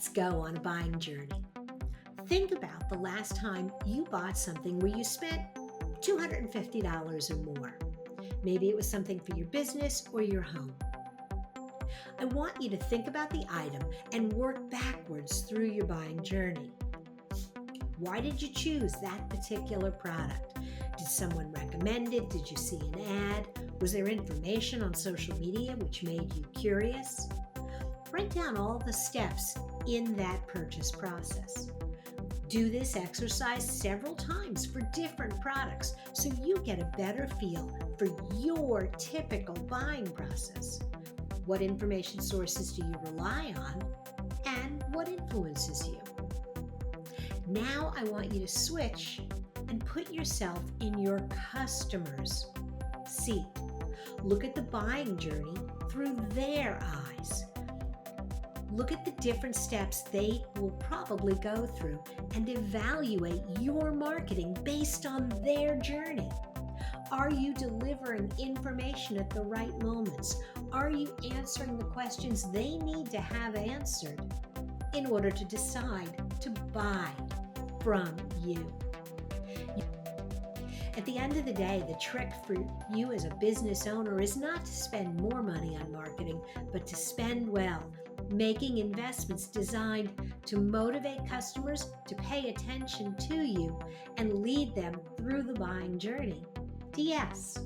Let's go on a buying journey. Think about the last time you bought something where you spent $250 or more. Maybe it was something for your business or your home. I want you to think about the item and work backwards through your buying journey. Why did you choose that particular product? Did someone recommend it? Did you see an ad? Was there information on social media which made you curious? Write down all the steps in that purchase process. Do this exercise several times for different products so you get a better feel for your typical buying process. What information sources do you rely on, and what influences you? Now I want you to switch and put yourself in your customer's seat. Look at the buying journey through their eyes. Look at the different steps they will probably go through and evaluate your marketing based on their journey. Are you delivering information at the right moments? Are you answering the questions they need to have answered in order to decide to buy from you? At the end of the day, the trick for you as a business owner is not to spend more money on marketing, but to spend well, making investments designed to motivate customers to pay attention to you and lead them through the buying journey. Yes.